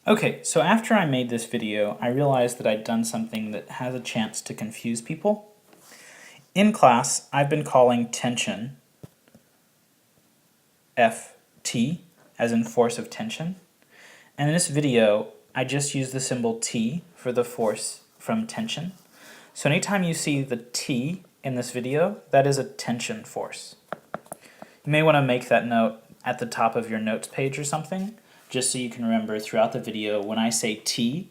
Okay, so after I made this video, I realized that I'd done something that has a chance to confuse people. In class, I've been calling tension Ft, as in force of tension. And in this video, I just use the symbol T for the force from tension. So anytime you see the T in this video, that is a tension force. You may want to make that note at the top of your notes page or something, just so you can remember throughout the video when I say T,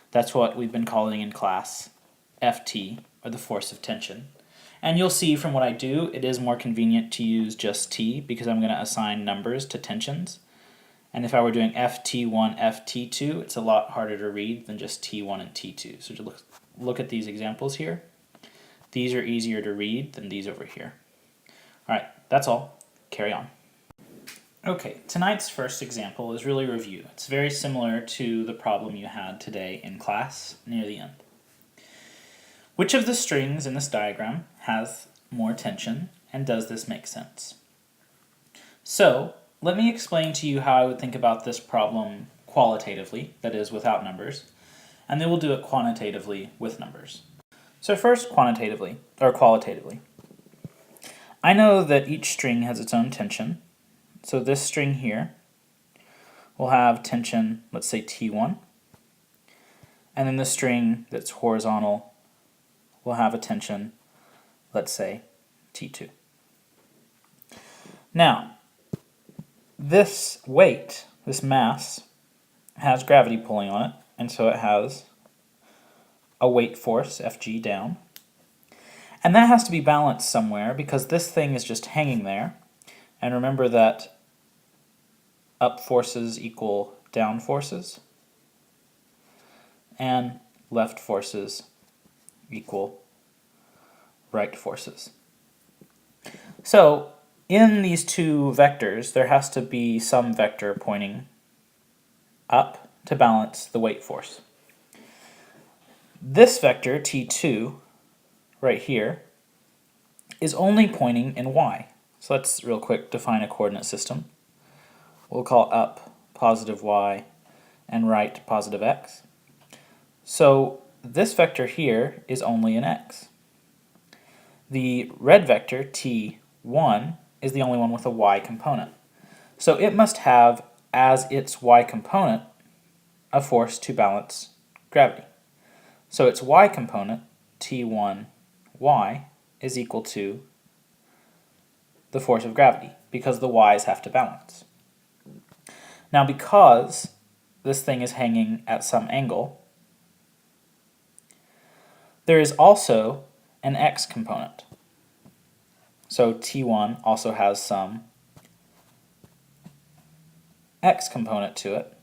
that's what we've been calling in class Ft, or the force of tension. And you'll see from what I do, it is more convenient to use just T because I'm going to assign numbers to tensions. And if I were doing Ft1, Ft2, it's a lot harder to read than just T1 and T2. So to look at these examples here. These are easier to read than these over here. Alright, that's all. Carry on. Okay, tonight's first example is really review. It's very similar to the problem you had today in class near the end. Which of the strings in this diagram has more tension, and does this make sense? So, let me explain to you how I would think about this problem qualitatively, that is without numbers, and then we'll do it quantitatively with numbers. So first qualitatively. I know that each string has its own tension, so this string here will have tension, let's say T1, and then the string that's horizontal will have a tension, let's say T2. Now, this weight, this mass, has gravity pulling on it, and so it has a weight force, Fg, down. And that has to be balanced somewhere because this thing is just hanging there. And remember that up forces equal down forces, and left forces equal right forces. So, in these two vectors, there has to be some vector pointing up to balance the weight force. This vector, T2, right here, is only pointing in y. So let's real quick define a coordinate system. We'll call up positive y and right positive x. So this vector here is only in x. The red vector, T1, is the only one with a y component. So it must have, as its y component, a force to balance gravity. So its y component, T1y, is equal to the force of gravity, because the y's have to balance. Now because this thing is hanging at some angle, there is also an x component. So T1 also has some x component to it.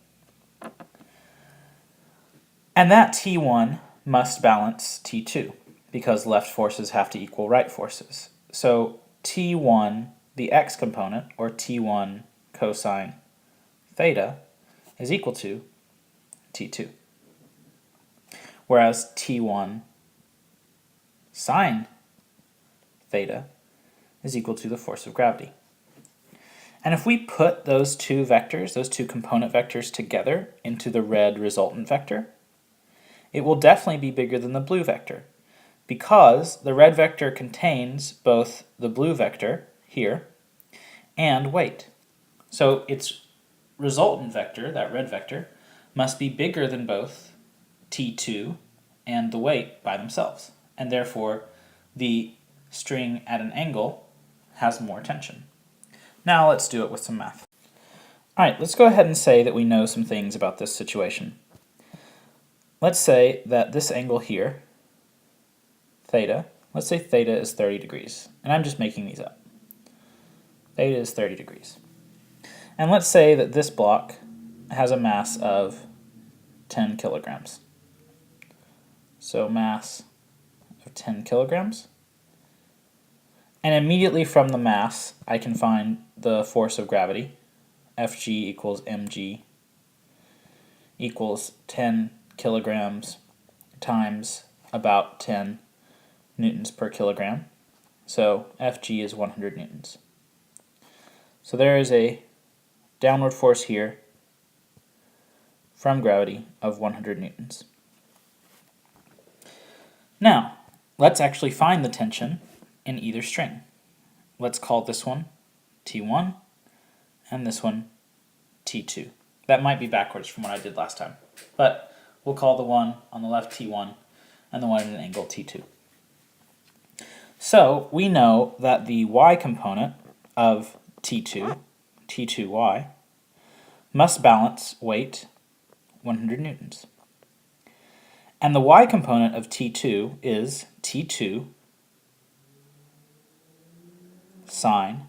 And that T1 must balance T2, because left forces have to equal right forces. So T1, the x component, or T1 cosine theta, is equal to T2. Whereas T1 sine theta is equal to the force of gravity. And if we put those two vectors, those two component vectors together into the red resultant vector, it will definitely be bigger than the blue vector, because the red vector contains both the blue vector here and weight. So its resultant vector, that red vector, must be bigger than both T2 and the weight by themselves, and therefore the string at an angle has more tension. Now let's do it with some math. Alright, let's go ahead and say that we know some things about this situation. Let's say that this angle here, theta, let's say theta is 30 degrees, and I'm just making these up. Theta is 30 degrees. And let's say that this block has a mass of 10 kilograms. So mass of 10 kilograms. And immediately from the mass, I can find the force of gravity. Fg equals mg equals 10 kilograms times about 10 newtons per kilogram. So Fg is 100 newtons. So there is a downward force here from gravity of 100 newtons. Now, let's actually find the tension in either string. Let's call this one T1 and this one T2. That might be backwards from what I did last time, but we'll call the one on the left T1 and the one at an angle T2. So we know that the y component of T2, T2y, must balance weight 100 newtons. And the y component of T2 is T2 sine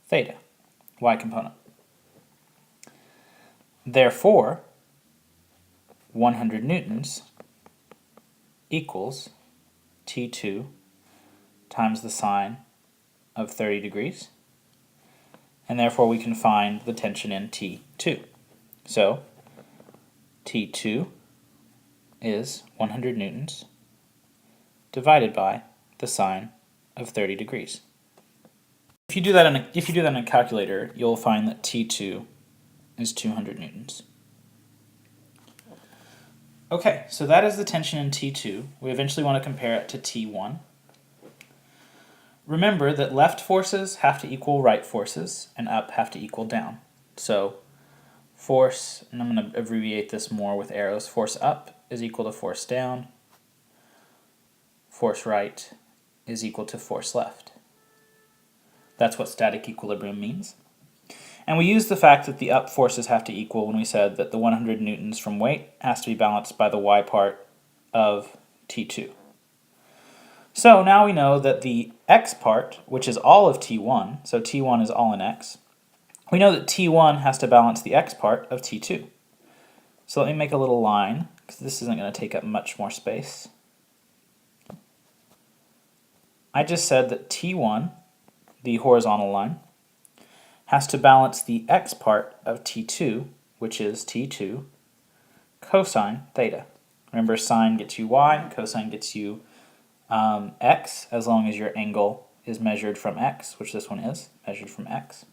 theta, y component. Therefore, 100 newtons equals T2 times the sine of 30 degrees, and therefore we can find the tension in T2. So T2 is 100 newtons divided by the sine of 30 degrees. If you do that in a calculator, you'll find that T2 is 200 newtons. Okay, so that is the tension in T2. We eventually want to compare it to T1. Remember that left forces have to equal right forces, and up have to equal down. So force, and I'm going to abbreviate this more with arrows, force up is equal to force down. Force right is equal to force left. That's what static equilibrium means. And we use the fact that the up forces have to equal when we said that the 100 newtons from weight has to be balanced by the y part of T2. So now we know that the x part, which is all of T1, so T1 is all in x, we know that T1 has to balance the x part of T2. So let me make a little line, because this isn't going to take up much more space. I just said that T1, the horizontal line, has to balance the x part of T2, which is T2 cosine theta. Remember, sine gets you y, cosine gets you x, as long as your angle is measured from x, which this one is, measured from x.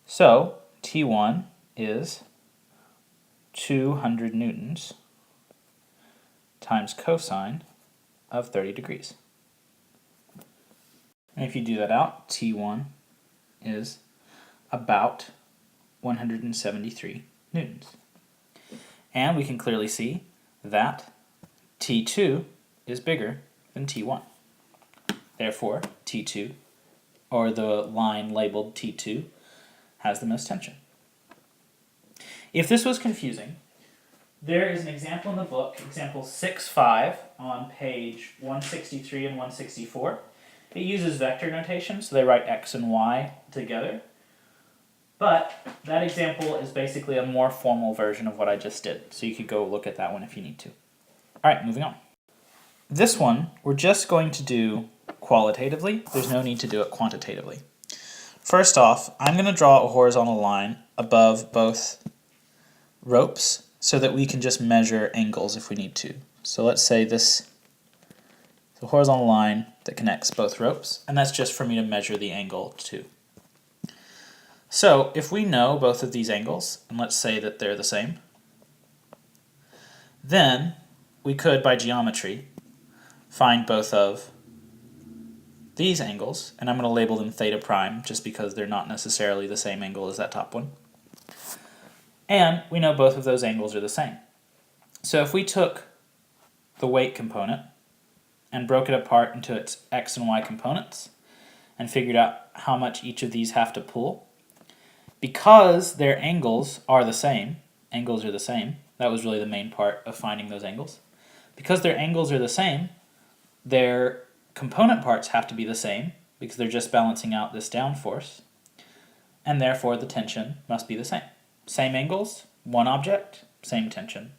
So T1 is 200 newtons times cosine of 30 degrees. And if you do that out, T1 is about 173 newtons. And we can clearly see that T2 is bigger than T1. Therefore, T2, or the line labeled T2, has the most tension. If this was confusing, there is an example in the book, example 6.5 on page 163 and 164. It uses vector notation, so they write x and y together. But that example is basically a more formal version of what I just did, so you could go look at that one if you need to. Alright, moving on. This one, we're just going to do qualitatively. There's no need to do it quantitatively. First off, I'm going to draw a horizontal line above both ropes so that we can just measure angles if we need to. So let's say this is a horizontal line that connects both ropes, and that's just for me to measure the angle too. So if we know both of these angles, and let's say that they're the same, then we could, by geometry, find both of these angles, and I'm going to label them theta prime just because they're not necessarily the same angle as that top one. And we know both of those angles are the same. So if we took the weight component and broke it apart into its x and y components and figured out how much each of these have to pull, because their angles are the same, that was really the main part of finding those angles. Because their angles are the same, their component parts have to be the same because they're just balancing out this down force, and therefore the tension must be the same. Same angles, one object, same tension.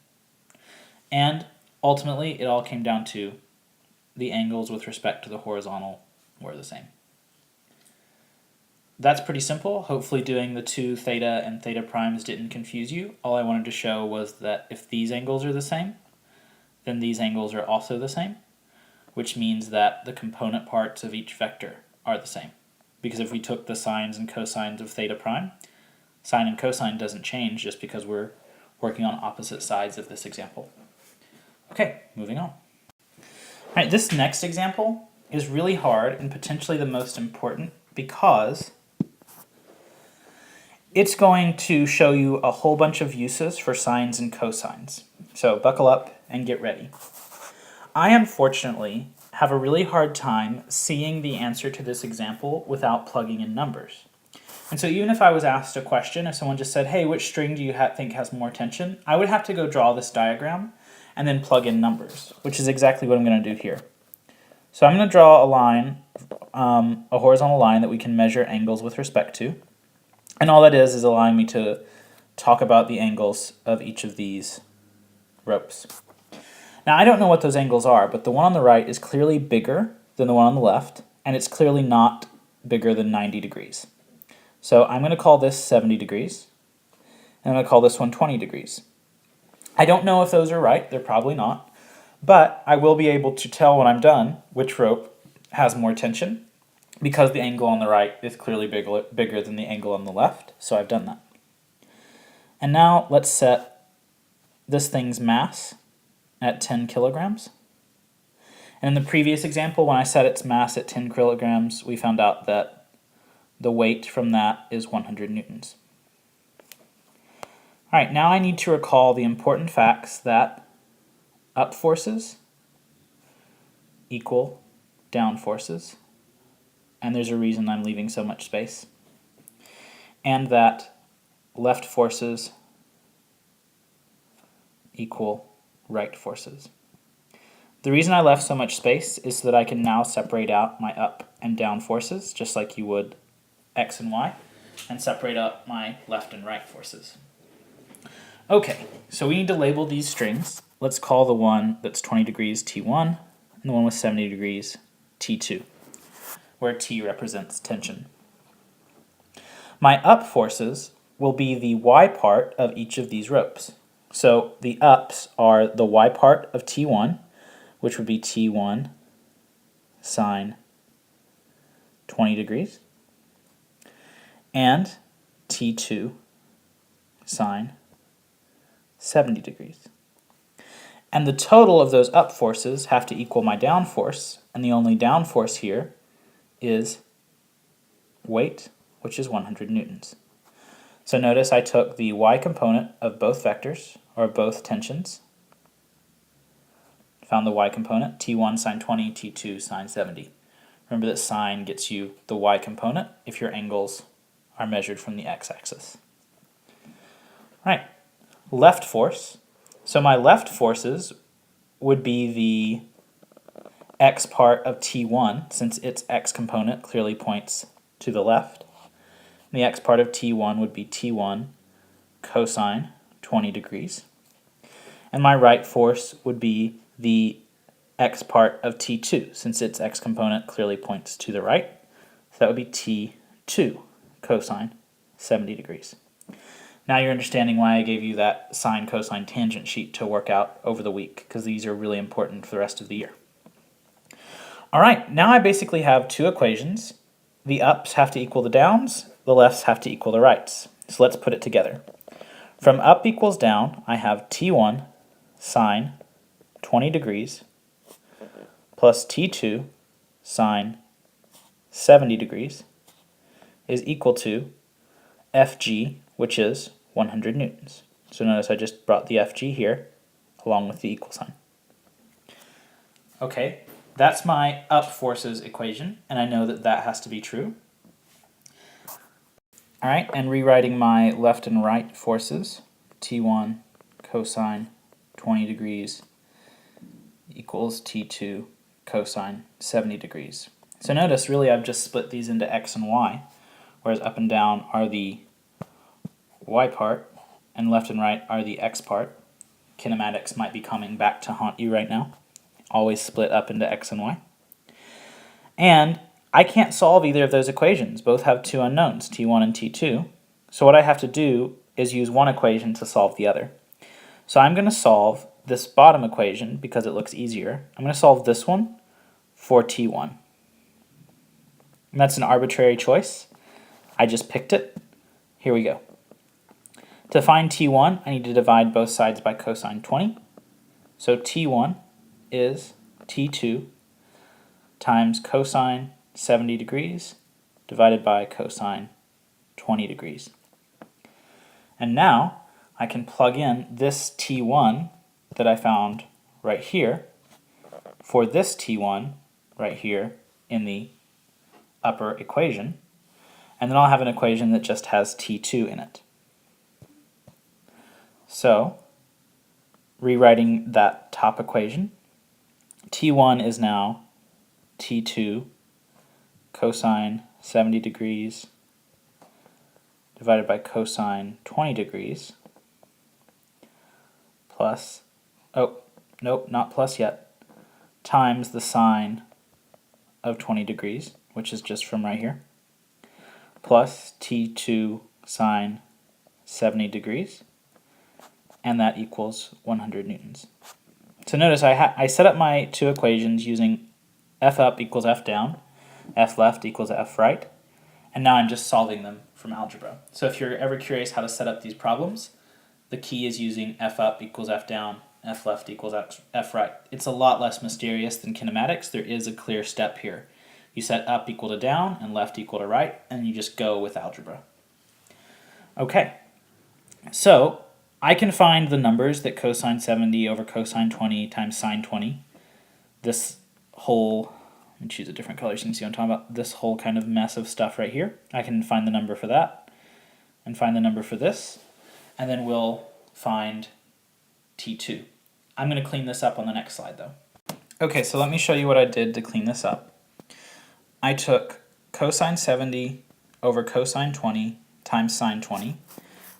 And ultimately it all came down to the angles with respect to the horizontal were the same. That's pretty simple. Hopefully doing the two theta and theta primes didn't confuse you. All I wanted to show was that if these angles are the same, then these angles are also the same, which means that the component parts of each vector are the same. Because if we took the sines and cosines of theta prime, Sine and cosine doesn't change just because we're working on opposite sides of this example. Okay, moving on. All right, this next example is really hard and potentially the most important because it's going to show you a whole bunch of uses for sines and cosines. So buckle up and get ready. I unfortunately have a really hard time seeing the answer to this example without plugging in numbers. And so even if I was asked a question, if someone just said, hey, which string do you think has more tension? I would have to go draw this diagram and then plug in numbers, which is exactly what I'm going to do here. So I'm going to draw a line, a horizontal line that we can measure angles with respect to. And all that is allowing me to talk about the angles of each of these ropes. Now I don't know what those angles are, but the one on the right is clearly bigger than the one on the left, and it's clearly not bigger than 90 degrees. So I'm going to call this 70 degrees, and I'm going to call this one 20 degrees. I don't know if those are right, they're probably not, but I will be able to tell when I'm done which rope has more tension, because the angle on the right is clearly bigger than the angle on the left, so I've done that. And now let's set this thing's mass at 10 kilograms. And in the previous example, when I set its mass at 10 kilograms, we found out that the weight from that is 100 newtons. All right, now I need to recall the important facts that up forces equal down forces, and there's a reason I'm leaving so much space, and that left forces equal right forces. The reason I left so much space is so that I can now separate out my up and down forces, just like you would X and Y, and separate up my left and right forces. Okay, so we need to label these strings. Let's call the one that's 20 degrees T1, and the one with 70 degrees T2, where T represents tension. My up forces will be the Y part of each of these ropes. So the ups are the Y part of T1, which would be T1 sine 20 degrees, and T2 sine 70 degrees. And the total of those up forces have to equal my down force, and the only down force here is weight, which is 100 newtons. So notice I took the y component of both vectors, or both tensions, found the y component, T1 sine 20, T2 sine 70. Remember that sine gets you the y component if your angles are measured from the x-axis. All right, left force. So my left forces would be the x part of T1, since its x component clearly points to the left. And the x part of T1 would be T1 cosine 20 degrees. And my right force would be the x part of T2, since its x component clearly points to the right. So that would be T2 cosine 70 degrees. Now you're understanding why I gave you that sine cosine tangent sheet to work out over the week, because these are really important for the rest of the year. All right, now I basically have two equations. The ups have to equal the downs, the lefts have to equal the rights. So let's put it together. From up equals down, I have T1 sine 20 degrees plus T2 sine 70 degrees is equal to Fg, which is 100 newtons. So notice I just brought the Fg here along with the equal sign. Okay, that's my up forces equation, and I know that that has to be true. All right, and rewriting my left and right forces, T1 cosine 20 degrees equals T2 cosine 70 degrees. So notice really I've just split these into x and y, whereas up and down are the y part, and left and right are the x part. Kinematics might be coming back to haunt you right now. Always split up into x and y. And I can't solve either of those equations. Both have two unknowns, T1 and T2. So what I have to do is use one equation to solve the other. So I'm going to solve this bottom equation because it looks easier. I'm going to solve this one for T1. And that's an arbitrary choice. I just picked it. Here we go. To find T1, I need to divide both sides by cosine 20. So T1 is T2 times cosine 70 degrees divided by cosine 20 degrees. And now I can plug in this T1 that I found right here for this T1 right here in the upper equation, and then I'll have an equation that just has T2 in it. So, rewriting that top equation, T1 is now T2 cosine 70 degrees divided by cosine 20 degrees plus, oh, nope, not plus yet, times the sine of 20 degrees, which is just from right here, plus T2 sine 70 degrees, and that equals 100 newtons. So notice I set up my two equations using F up equals F down, F left equals F right, and now I'm just solving them from algebra. So if you're ever curious how to set up these problems, the key is using F up equals F down, F left equals F right. It's a lot less mysterious than kinematics. There is a clear step here. You set up equal to down and left equal to right, and you just go with algebra. Okay, so I can find the numbers that cosine 70 over cosine 20 times sine 20, this whole, let me choose a different color so you can see what I'm talking about, this whole kind of mess of stuff right here. I can find the number for that and find the number for this, and then we'll find T2. I'm going to clean this up on the next slide though. Okay, so let me show you what I did to clean this up. I took cosine 70 over cosine 20 times sine 20,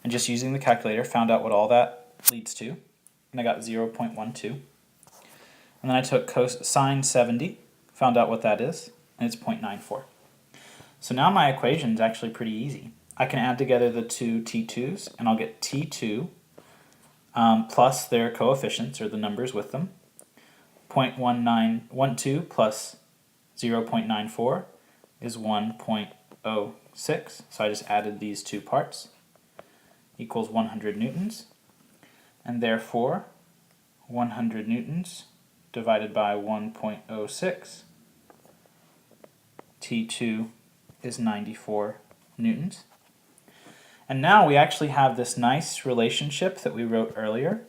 and just using the calculator found out what all that leads to, and I got 0.12. And then I took sine 70, found out what that is, and it's 0.94. So now my equation is actually pretty easy. I can add together the two T2s, and I'll get T2 plus their coefficients, or the numbers with them. 0.1912 plus 0.94 is 1.06, so I just added these two parts, equals 100 newtons, and therefore 100 newtons divided by 1.06, T2 is 94 newtons. And now we actually have this nice relationship that we wrote earlier.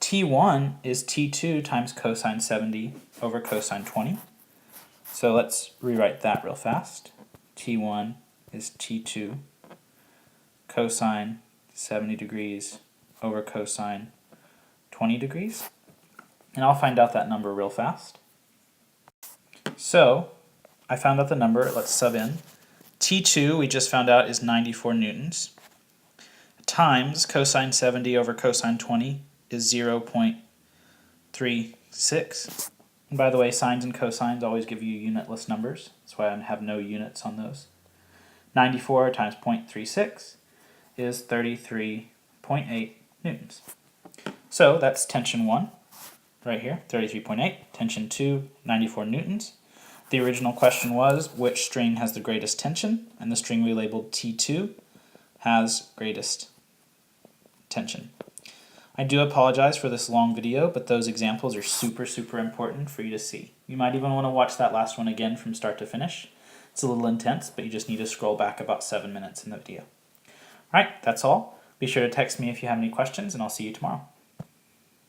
T1 is T2 times cosine 70 over cosine 20. So let's rewrite that real fast. T1 is T2 cosine 70 degrees over cosine 20 degrees. And I'll find out that number real fast. So I found out the number, let's sub in. T2 we just found out is 94 newtons times cosine 70 over cosine 20 is 0.36. And by the way, sines and cosines always give you unitless numbers. That's why I have no units on those. 94 times 0.36 is 33.8 newtons. So that's tension 1 right here, 33.8. Tension 2, 94 newtons. The original question was, which string has the greatest tension? And the string we labeled T2 has greatest tension. I do apologize for this long video, but those examples are super important for you to see. You might even want to watch that last one again from start to finish. It's a little intense, but you just need to scroll back about 7 minutes in the video. Alright, that's all. Be sure to text me if you have any questions, and I'll see you tomorrow.